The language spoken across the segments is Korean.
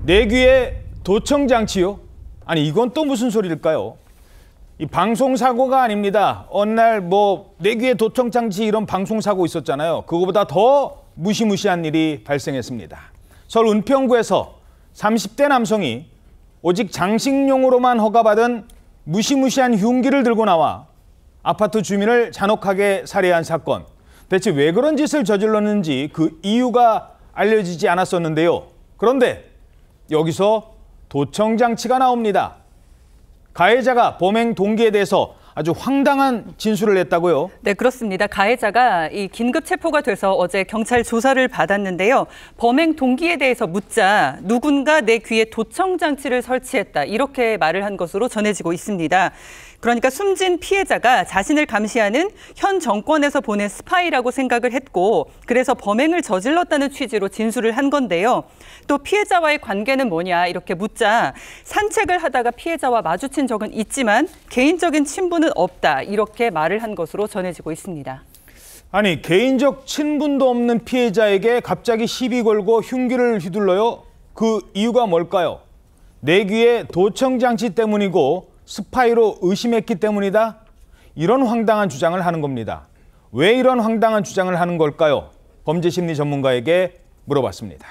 내귀에 도청장치요? 아니 이건 또 무슨 소리일까요? 이 방송사고가 아닙니다. 어느 날 내귀에 도청장치 이런 방송사고 있었잖아요. 그거보다 더 무시무시한 일이 발생했습니다. 서울 은평구에서 30대 남성이 오직 장식용으로만 허가받은 무시무시한 흉기를 들고 나와 아파트 주민을 잔혹하게 살해한 사건. 대체 왜 그런 짓을 저질렀는지 그 이유가 알려지지 않았었는데요. 그런데 여기서 도청장치가 나옵니다. 가해자가 범행 동기에 대해서 아주 황당한 진술을 했다고요? 네, 그렇습니다. 가해자가 긴급 체포가 돼서 어제 경찰 조사를 받았는데요. 범행 동기에 대해서 묻자 누군가 내 귀에 도청장치를 설치했다 이렇게 말을 한 것으로 전해지고 있습니다. 그러니까 숨진 피해자가 자신을 감시하는 현 정권에서 보낸 스파이라고 생각을 했고 그래서 범행을 저질렀다는 취지로 진술을 한 건데요. 또 피해자와의 관계는 뭐냐 이렇게 묻자 산책을 하다가 피해자와 마주친 적은 있지만 개인적인 친분은 없다 이렇게 말을 한 것으로 전해지고 있습니다. 아니 개인적 친분도 없는 피해자에게 갑자기 시비 걸고 흉기를 휘둘러요? 그 이유가 뭘까요? 내 귀에 도청장치 때문이고 스파이로 의심했기 때문이다? 이런 황당한 주장을 하는 겁니다. 왜 이런 황당한 주장을 하는 걸까요? 범죄심리 전문가에게 물어봤습니다.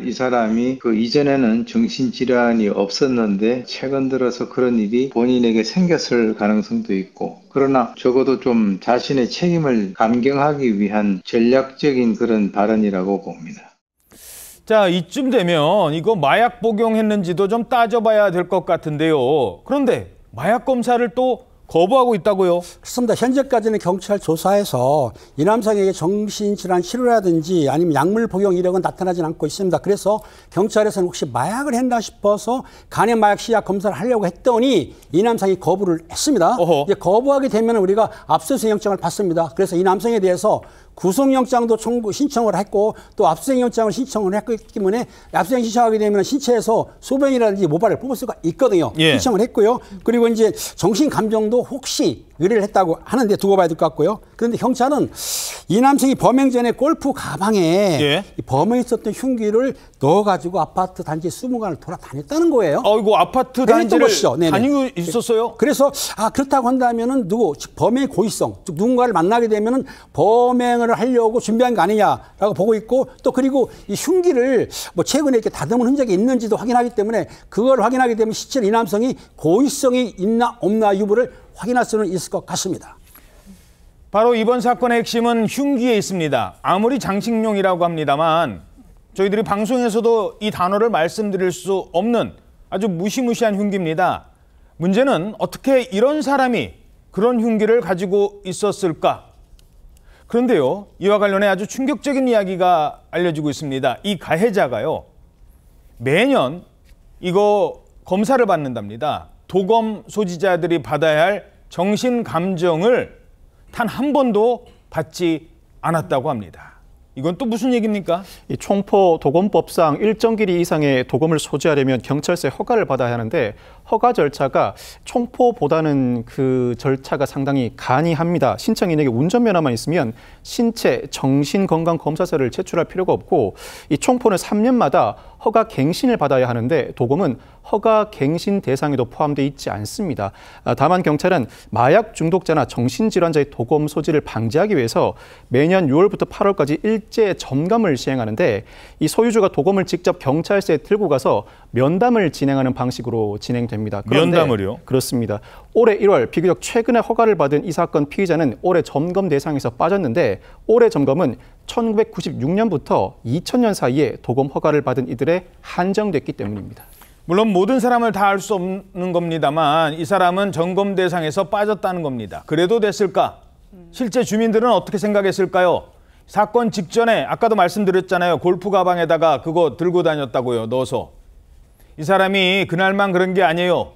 이 사람이 이전에는 정신질환이 없었는데 최근 들어서 그런 일이 본인에게 생겼을 가능성도 있고 그러나 적어도 좀 자신의 책임을 감경하기 위한 전략적인 그런 발언이라고 봅니다. 자, 이쯤 되면 이거 마약 복용했는지도 좀 따져봐야 될 것 같은데요. 그런데 마약 검사를 또 거부하고 있다고요? 그렇습니다. 현재까지는 경찰 조사에서 이 남성에게 정신질환 치료라든지 아니면 약물 복용 이력은 나타나지 않고 있습니다. 그래서 경찰에서는 혹시 마약을 했나 싶어서 간의 마약 시약 검사를 하려고 했더니 이 남성이 거부를 했습니다. 이제 거부하게 되면 우리가 압수수색 영장을 받습니다. 그래서 이 남성에 대해서 구속영장도 신청을 했고 또 압수수색영장을 신청을 했기 때문에 압수수색 신청하게 되면 신체에서 소변이라든지 모발을 뽑을 수가 있거든요. 신청을 했고요. 그리고 이제 정신감정도 혹시 의뢰를 했다고 하는데 두고 봐야 될 것 같고요. 그런데 경찰은 이 남성이 범행 전에 골프 가방에 범행에 있었던 흉기를 넣어가지고 아파트 단지 20간을 돌아다녔다는 거예요. 이거 아파트 단지를 다니고 있었어요? 그래서 그렇다고 한다면은 범행의 고의성, 즉 누군가를 만나게 되면은 범행을 하려고 준비한 거 아니냐라고 보고 있고 또 그리고 이 흉기를 최근에 이렇게 다듬은 흔적이 있는지도 확인하기 때문에 그걸 확인하게 되면 실제로 이 남성이 고의성이 있나 없나 여부를 확인할 수는 있을 것 같습니다. 바로 이번 사건의 핵심은 흉기에 있습니다. 아무리 장식용이라고 합니다만 저희들이 방송에서도 이 단어를 말씀드릴 수 없는 아주 무시무시한 흉기입니다. 문제는 어떻게 이런 사람이 그런 흉기를 가지고 있었을까? 그런데요, 이와 관련해 아주 충격적인 이야기가 알려지고 있습니다. 이 가해자가요, 매년 이거 검사를 받는답니다. 도검 소지자들이 받아야 할 정신감정을 단 한 번도 받지 않았다고 합니다. 이건 또 무슨 얘기입니까? 이 총포 도검법상 일정 길이 이상의 도검을 소지하려면 경찰서에 허가를 받아야 하는데 허가 절차가 총포보다는 그 절차가 상당히 간이합니다. 신청인에게 운전면허만 있으면 신체 정신건강검사서를 제출할 필요가 없고 이 총포는 3년마다 허가 갱신을 받아야 하는데 도검은 허가 갱신 대상에도 포함되어 있지 않습니다. 다만 경찰은 마약 중독자나 정신질환자의 도검 소지를 방지하기 위해서 매년 6월부터 8월까지 일제 점검을 시행하는데 이 소유주가 도검을 직접 경찰서에 들고 가서 면담을 진행하는 방식으로 진행됩니다. 면담을요? 그렇습니다. 올해 1월 비교적 최근에 허가를 받은 이 사건 피의자는 올해 점검 대상에서 빠졌는데 올해 점검은 1996년부터 2000년 사이에 도검 허가를 받은 이들에 한정됐기 때문입니다. 물론 모든 사람을 다 알 수 없는 겁니다만 이 사람은 점검 대상에서 빠졌다는 겁니다. 그래도 됐을까? 실제 주민들은 어떻게 생각했을까요? 사건 직전에 아까도 말씀드렸잖아요. 골프 가방에다가 그거 들고 다녔다고요. 넣어서. 이 사람이 그날만 그런 게 아니에요.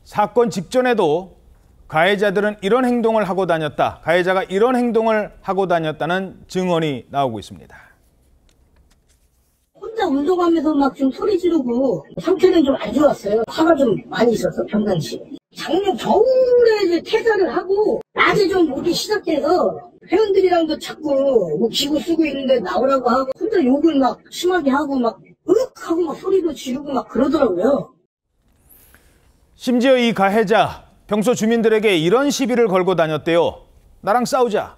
사건 직전에도 가해자들은 이런 행동을 하고 다녔다. 가해자가 이런 행동을 하고 다녔다는 증언이 나오고 있습니다. 혼자 운동하면서 막 좀 소리 지르고 상태는 좀 안 좋았어요. 화가 좀 많이 있어서 평상시에. 작년 겨울에 이제 퇴사를 하고 낮에 좀 오기 시작해서 회원들이랑도 자꾸 뭐 기구 쓰고 있는데 나오라고 하고 혼자 욕을 막 심하게 하고 막 으윽 하고 막 소리도 지르고 막 그러더라고요. 심지어 이 가해자 평소 주민들에게 이런 시비를 걸고 다녔대요. 나랑 싸우자.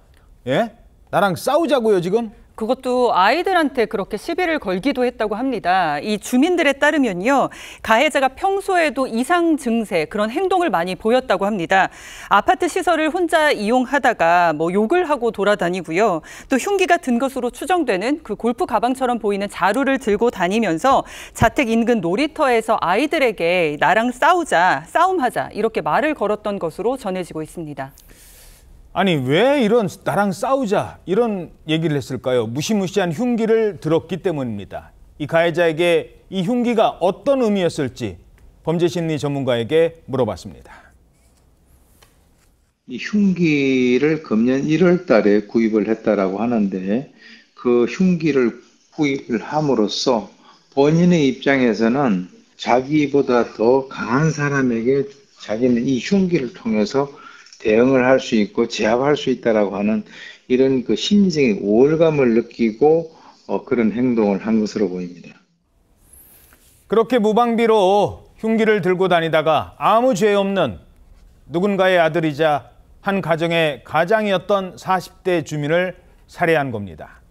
예? 나랑 싸우자고요 지금? 그것도 아이들한테 그렇게 시비를 걸기도 했다고 합니다. 이 주민들에 따르면요, 가해자가 평소에도 이상 증세, 그런 행동을 많이 보였다고 합니다. 아파트 시설을 혼자 이용하다가 뭐 욕을 하고 돌아다니고요. 또 흉기가 든 것으로 추정되는 그 골프 가방처럼 보이는 자루를 들고 다니면서 자택 인근 놀이터에서 아이들에게 나랑 싸우자, 싸움하자 이렇게 말을 걸었던 것으로 전해지고 있습니다. 아니 왜 이런 나랑 싸우자 이런 얘기를 했을까요? 무시무시한 흉기를 들었기 때문입니다. 이 가해자에게 이 흉기가 어떤 의미였을지 범죄심리 전문가에게 물어봤습니다. 이 흉기를 금년 1월 달에 구입을 했다라고 하는데 그 흉기를 구입을 함으로써 본인의 입장에서는 자기보다 더 강한 사람에게 자기는 이 흉기를 통해서 대응을 할 수 있고 제압할 수 있다라고 하는 이런 그 심리적인 우월감을 느끼고 그런 행동을 한 것으로 보입니다. 그렇게 무방비로 흉기를 들고 다니다가 아무 죄 없는 누군가의 아들이자 한 가정의 가장이었던 40대 주민을 살해한 겁니다.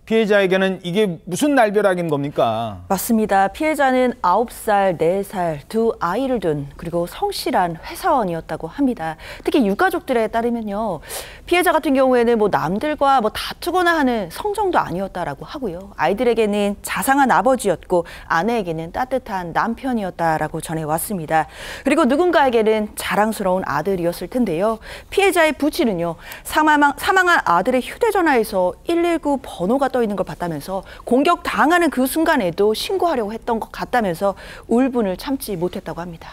피해자에게는 이게 무슨 날벼락인 겁니까? 맞습니다. 피해자는 9살, 4살 두 아이를 둔 그리고 성실한 회사원이었다고 합니다. 특히 유가족들에 따르면요, 피해자 같은 경우에는 뭐 남들과 뭐 다투거나 하는 성정도 아니었다라고 하고요. 아이들에게는 자상한 아버지였고 아내에게는 따뜻한 남편이었다라고 전해왔습니다. 그리고 누군가에게는 자랑스러운 아들이었을 텐데요. 피해자의 부친은요, 사망한 아들의 휴대전화에서 119 번호가 떠 있는 걸 봤다면서 공격 당하는 그 순간에도 신고하려고 했던 것 같다면서 울분을 참지 못했다고 합니다.